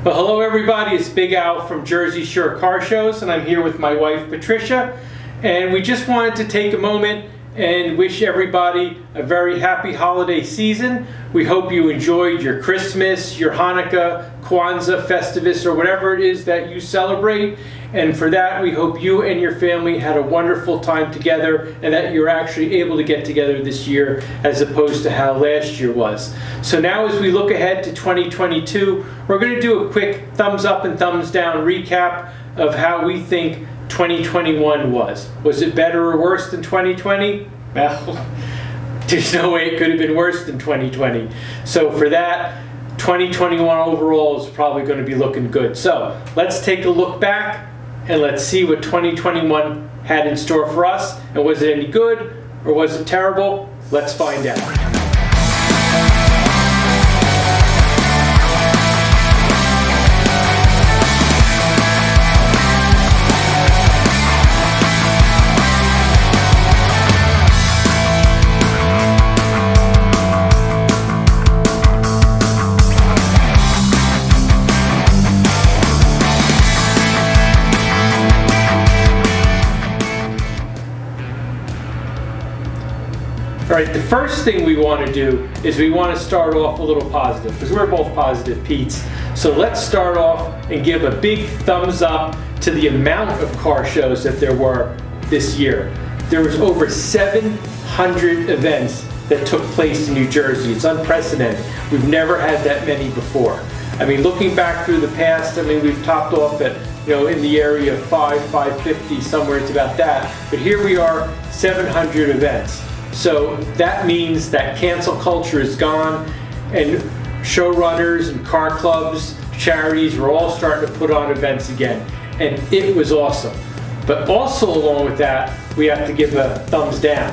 Well, hello everybody, it's Big Al from Jersey Shore Car Shows, and I'm here with my wife Patricia, and we just wanted to take a moment and wish everybody a very happy holiday season. We hope you enjoyed your Christmas, your Hanukkah, Kwanzaa, Festivus, or whatever it is that you celebrate. And for that, we hope you and your family had a wonderful time together and that you're actually able to get together this year as opposed to how last year was. So now as we look ahead to 2022, we're going to do a quick thumbs up and thumbs down recap of how we think 2021 was. Was it better or worse than 2020? Well, there's no way it could have been worse than 2020. So for that, 2021 overall is probably going to be looking good. So let's take a look back and let's see what 2021 had in store for us. And was it any good or was it terrible? Let's find out. All right, the first thing we want to do is we want to start off a little positive because we're both positive Pete's. So let's start off and give a big thumbs up to the amount of car shows that there were this year. There was over 700 events that took place in New Jersey. It's unprecedented. We've never had that many before. I mean, looking back through the past, I mean, we've topped off at, in the area of 550, somewhere it's about that. But here we are, 700 events. So that means that cancel culture is gone, and showrunners and car clubs, charities were all starting to put on events again, and it was awesome. But also along with that, we have to give a thumbs down.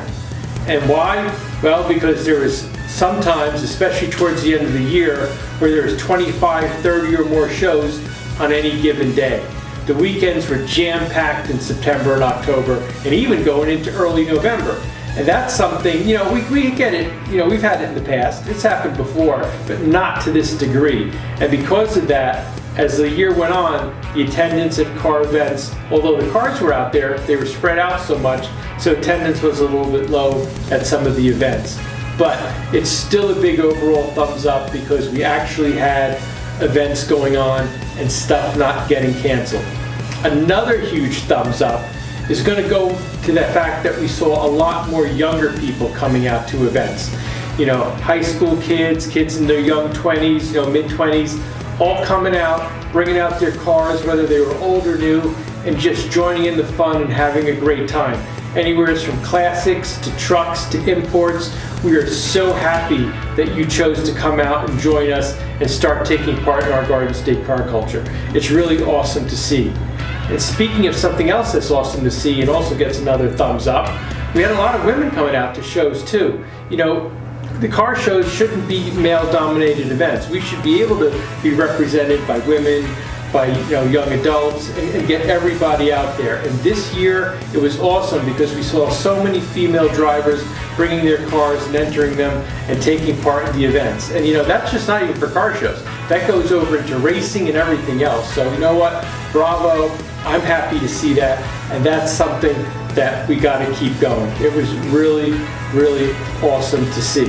And why? Well, because there was sometimes, especially towards the end of the year, where there was 25, 30 or more shows on any given day. The weekends were jam-packed in September and October, and even going into early November. And that's something, we get it, we've had it in the past, it's happened before, but not to this degree. And because of that, as the year went on, the attendance at car events, although the cars were out there, they were spread out so much, so attendance was a little bit low at some of the events. But it's still a big overall thumbs up because we actually had events going on and stuff not getting canceled. Another huge thumbs up is going to go to the fact that we saw a lot more younger people coming out to events. High school kids in their young 20s, mid-20s, all coming out, bringing out their cars, whether they were old or new, and just joining in the fun and having a great time. Anywhere from classics to trucks to imports, we are so happy that you chose to come out and join us and start taking part in our Garden State car culture. It's really awesome to see. And speaking of something else that's awesome to see and also gets another thumbs up, we had a lot of women coming out to shows too. The car shows shouldn't be male-dominated events. We should be able to be represented by women, by young adults, and get everybody out there. And this year it was awesome because we saw so many female drivers bringing their cars and entering them and taking part in the events. And that's just not even for car shows. That goes over into racing and everything else. So you know what? Bravo. I'm happy to see that, and that's something that we got to keep going. It was really, really awesome to see.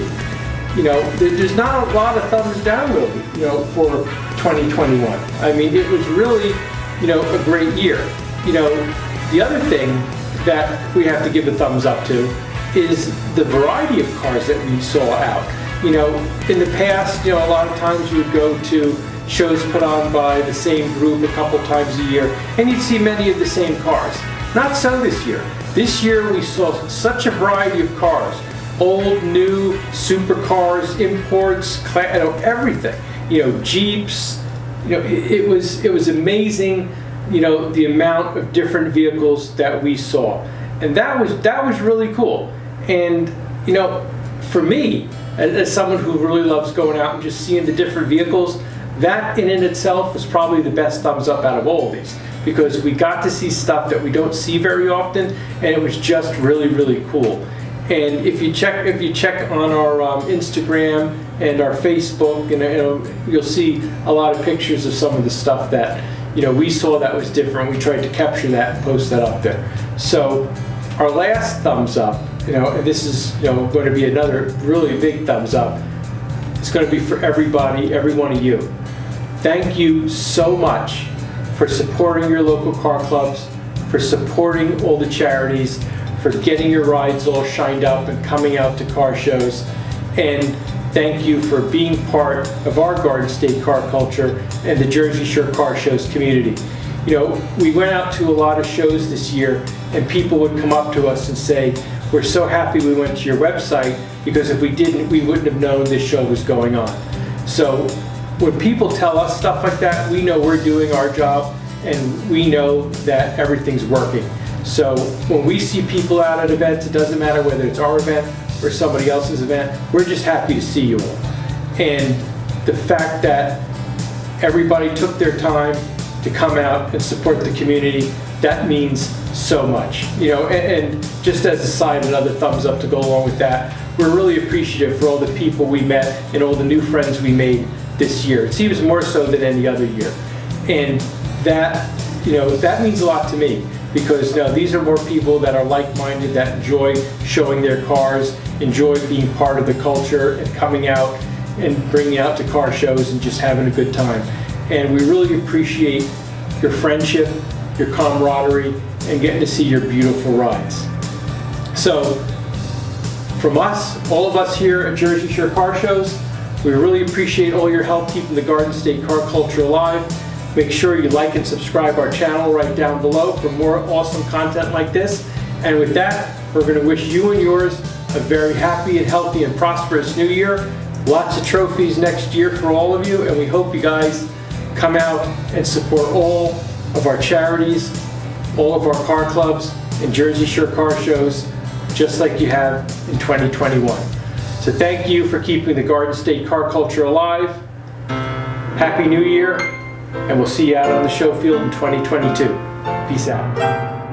There's not a lot of thumbs down really, for 2021. I mean, it was really, a great year. The other thing that we have to give a thumbs up to is the variety of cars that we saw out. In the past, a lot of times you would go to shows put on by the same group a couple times a year, and you'd see many of the same cars. Not so this year. This year we saw such a variety of cars. Old, new, supercars, imports, everything. Jeeps. It was amazing, the amount of different vehicles that we saw. And that was really cool. And, for me, as someone who really loves going out and just seeing the different vehicles, that in itself was probably the best thumbs up out of all of these, because we got to see stuff that we don't see very often, and it was just really, really cool. And if you check on our Instagram and our Facebook, and you'll see a lot of pictures of some of the stuff that we saw that was different. We tried to capture that and post that up there. So our last thumbs up, and this is going to be another really big thumbs up. It's going to be for everybody, every one of you. Thank you so much for supporting your local car clubs, for supporting all the charities, for getting your rides all shined up and coming out to car shows. And thank you for being part of our Garden State car culture and the Jersey Shore Car Shows community. We went out to a lot of shows this year, and people would come up to us and say, "We're so happy we went to your website, because if we didn't, we wouldn't have known this show was going on." So when people tell us stuff like that, we know we're doing our job, and we know that everything's working. So when we see people out at events, it doesn't matter whether it's our event or somebody else's event, we're just happy to see you all. And the fact that everybody took their time to come out and support the community, that means so much. And just as a side, another thumbs up to go along with that, we're really appreciative for all the people we met and all the new friends we made this year. It seems more so than any other year. And that, that means a lot to me, because these are more people that are like-minded, that enjoy showing their cars, enjoy being part of the culture and coming out and bringing out to car shows and just having a good time. And we really appreciate your friendship, your camaraderie, and getting to see your beautiful rides. So from us, all of us here at Jersey Shore Car Shows, we really appreciate all your help keeping the Garden State car culture alive. Make sure you like and subscribe our channel right down below for more awesome content like this. And with that, we're going to wish you and yours a very happy and healthy and prosperous new year. Lots of trophies next year for all of you, and we hope you guys come out and support all of our charities, all of our car clubs, and Jersey Shore Car Shows, just like you have in 2021. So thank you for keeping the Garden State car culture alive. Happy New Year, and we'll see you out on the show field in 2022. Peace out.